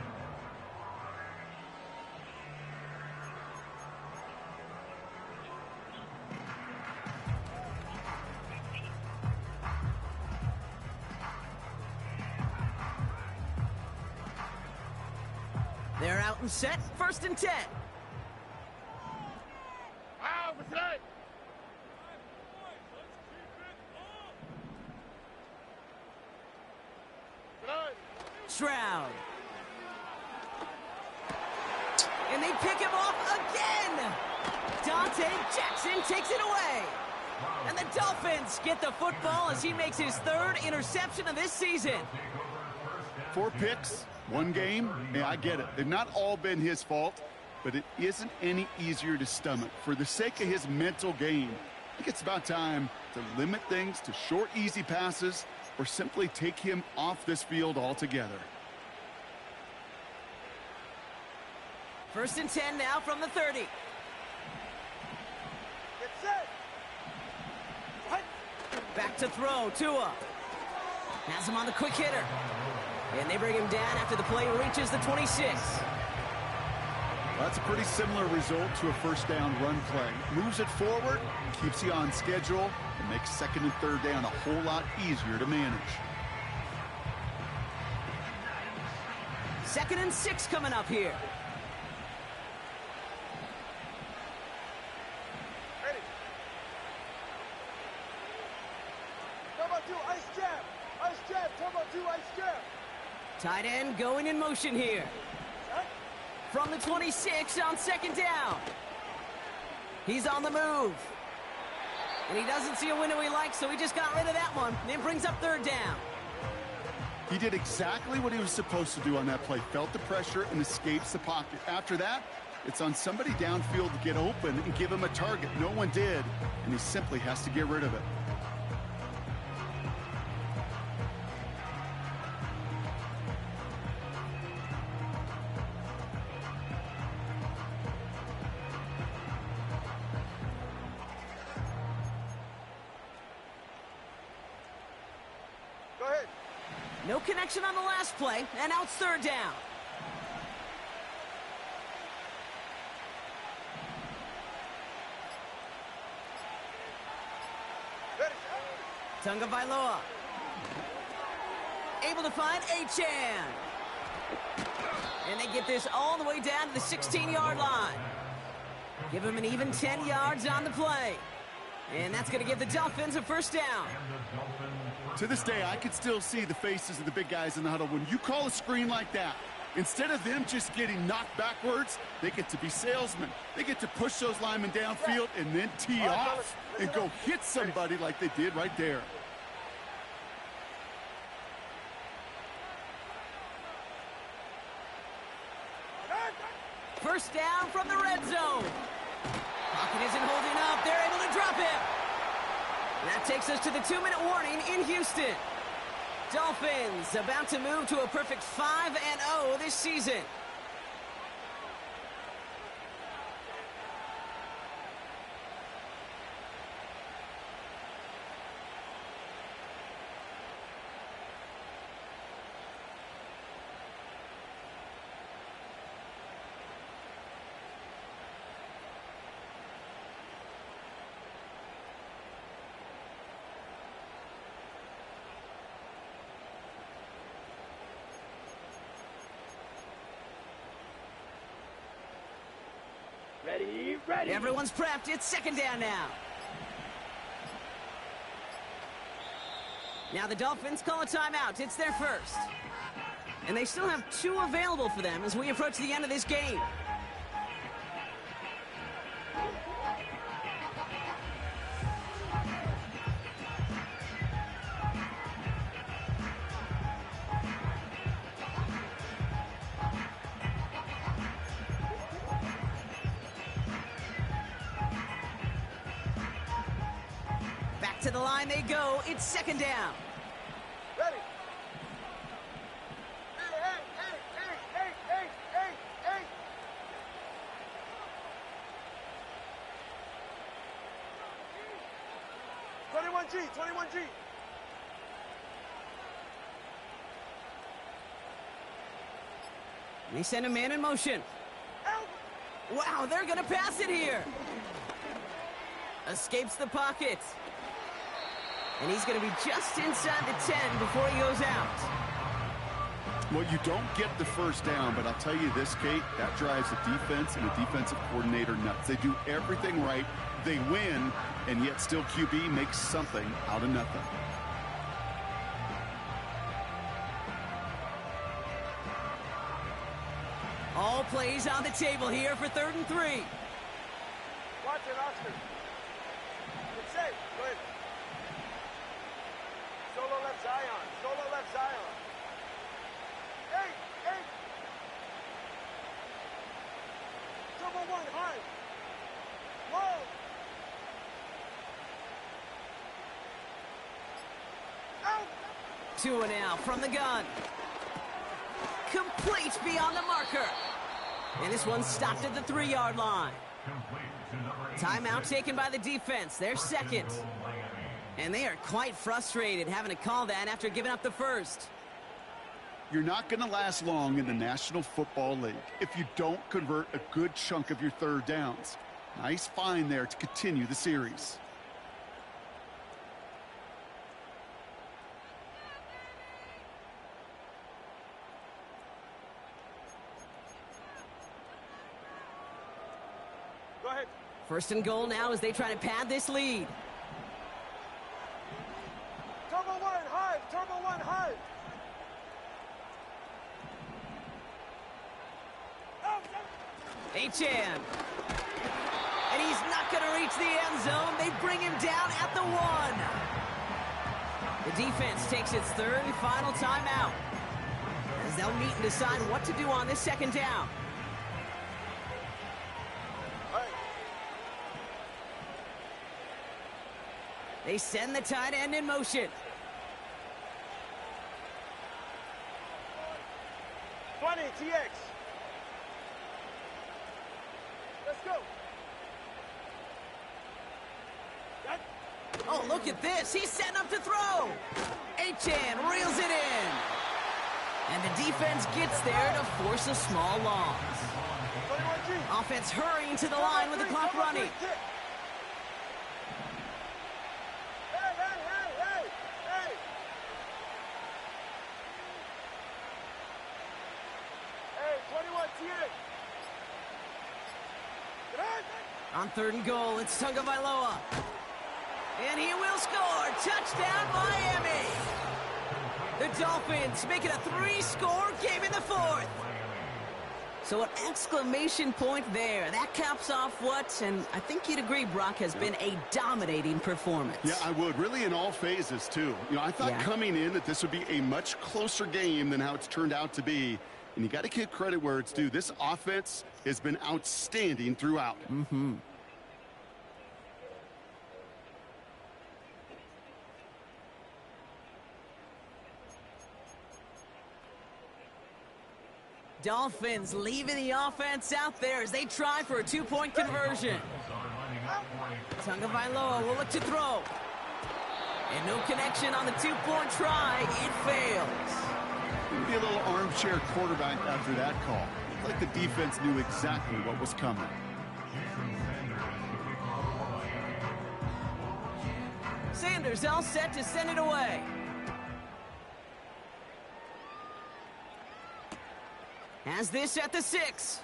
They're out and set, first and 10. Stroud. And they pick him off again. Dante Jackson takes it away. And the Dolphins get the football as he makes his 3rd interception of this season.
4 picks, 1 game. Yeah, I get it. They've not all been his fault, but it isn't any easier to stomach. For the sake of his mental game, I think it's about time to limit things to short, easy passes or simply take him off this field altogether.
First and 10 now from the 30.
Get set. What?
Back to throw, Tua. Has him on the quick hitter. And they bring him down after the play reaches the 26.
That's a pretty similar result to a first down run play. Moves it forward, keeps you on schedule, and makes 2nd and 3rd down a whole lot easier to manage.
2nd and 6 coming up here.
Ready. Turbo 2, ice jab. Ice jab, turbo 2, ice jab.
Tight end going in motion here.
Set.
From the 26 on 2nd down. He's on the move. And he doesn't see a window he likes, so he just got rid of that one. And it brings up 3rd down.
He did exactly what he was supposed to do on that play. Felt the pressure and escapes the pocket. After that, it's on somebody downfield to get open and give him a target. No one did, and he simply has to get rid of it.
Go ahead.
No connection on the last play, and now it's 3rd down.
Ready.
Tunga Bailoa. Able to find Achan. And they get this all the way down to the 16-yard line. Give him an even 10 yards on the play. And that's going to give the Dolphins a first down.
To this day, I can still see the faces of the big guys in the huddle. When you call a screen like that, instead of them just getting knocked backwards, they get to be salesmen. They get to push those linemen downfield and then tee off and go hit somebody like they did right there.
First down from the red zone. Pocket isn't holding up. They're able to drop him. That takes us to the 2-minute warning in Houston. Dolphins about to move to a perfect 5-0 this season.
Ready.
Everyone's prepped. It's 2nd down now. Now the Dolphins call a timeout. It's their first. And they still have 2 available for them as we approach the end of this game. To the line they go. It's second down.
Ready. Hey. 21G.
They send a man in motion. Wow, they're going to pass it here. Escapes the pocket. And he's going to be just inside the 10 before he goes out.
Well, you don't get the first down, but I'll tell you this, Kate, that drives the defense and the defensive coordinator nuts. They do everything right. They win, and yet still QB makes something out of nothing.
All plays on the table here for 3rd and 3.
Watch it, Oscar. It's safe. Go ahead. Solo left Zion. Hey. Double one, high. Whoa. Out.
2 and out from the gun. Complete beyond the marker. And this one stopped at the 3-yard line. Timeout taken by the defense. They're second. And they are quite frustrated having to call that after giving up the first.
You're not going to last long in the National Football League if you don't convert a good chunk of your 3rd downs. Nice find there to continue the series.
Go ahead.
1st and goal now as they try to pad this lead.
Turbo one, high.
Achan. And he's not going to reach the end zone. They bring him down at the 1. The defense takes its 3rd and final timeout, as they'll meet and decide what to do on this 2nd down. They send the tight end in motion.
20, TX. Let's go.
Oh, look at this. He's setting up to throw. Achan reels it in. And the defense gets there to force a small loss.
21G.
Offense hurrying to the line with the clock running. On 3rd and goal, it's Tagovailoa. And he will score. Touchdown, Miami. The Dolphins make it a 3-score game in the 4th. So an exclamation point there. That caps off what, and I think you'd agree, Brock, has been a dominating performance.
Yeah, I would. Really in all phases, too. You know, I thought coming in that this would be a much closer game than how it's turned out to be. And you got to give credit where it's due. This offense has been outstanding throughout.
Dolphins leaving the offense out there as they try for a 2-point conversion. Tagovailoa will look to throw. And no connection on the 2-point try. It fails.
Maybe a little armchair quarterback after that call. It's like the defense knew exactly what was coming.
Sanders all set to send it away. Has this at the 6.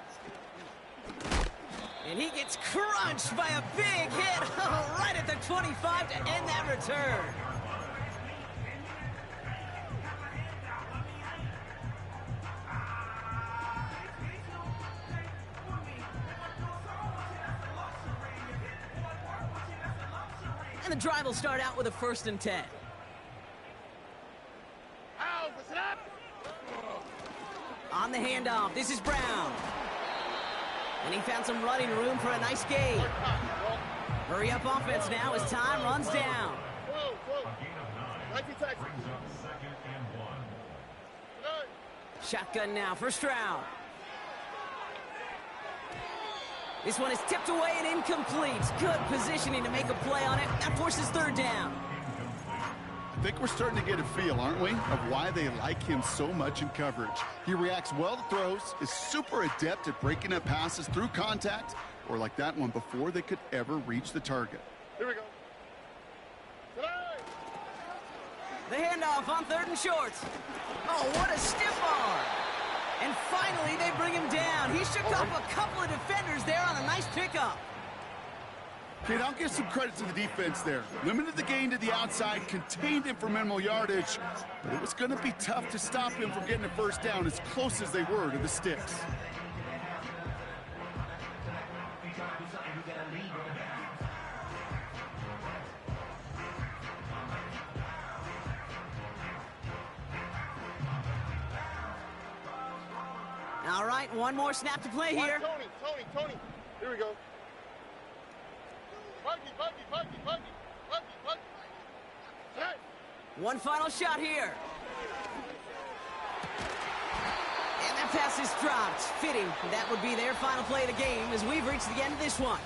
And he gets crunched by a big hit right at the 25 to end that return. And the drive will start out with a 1st and 10. On the handoff, this is Brown. And he found some running room for a nice gain. Hurry up offense now as time runs down.
Brings up 2nd and 1.
Shotgun now, first round. This one is tipped away and incomplete. Good positioning to make a play on it. That forces third down.
I think we're starting to get a feel, aren't we, of why they like him so much in coverage. He reacts well to throws, is super adept at breaking up passes through contact, or like that one before they could ever reach the target.
Here we go.
The handoff on 3rd and short. Oh, what a stiff arm. And finally, they bring him down. He shook off a couple of defenders there on a nice pickup.
Kid, I'll give some credit to the defense there. Limited the gain to the outside, contained him for minimal yardage, but it was going to be tough to stop him from getting a first down as close as they were to the sticks.
All right, one more snap to play here.
Tony. Here we go. Buggy. Hey.
One final shot here. And that pass is dropped. Fitting. That would be their final play of the game as we've reached the end of this one.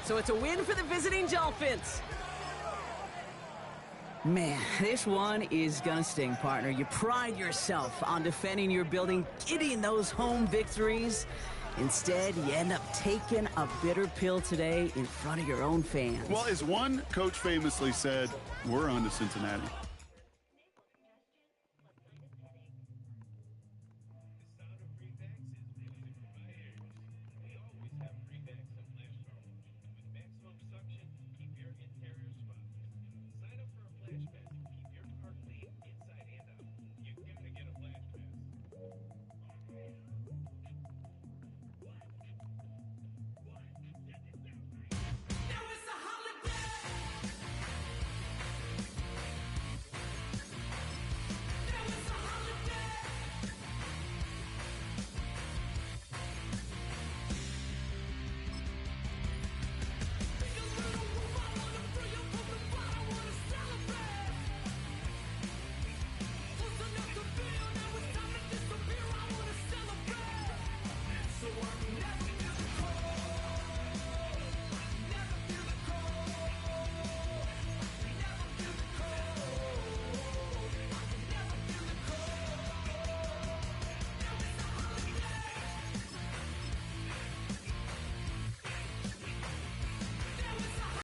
So it's a win for the visiting Dolphins. Man, this one is gonna sting, partner. You pride yourself on defending your building, getting those home victories. Instead, you end up taking a bitter pill today in front of your own fans.
Well, as one coach famously said, we're on to Cincinnati.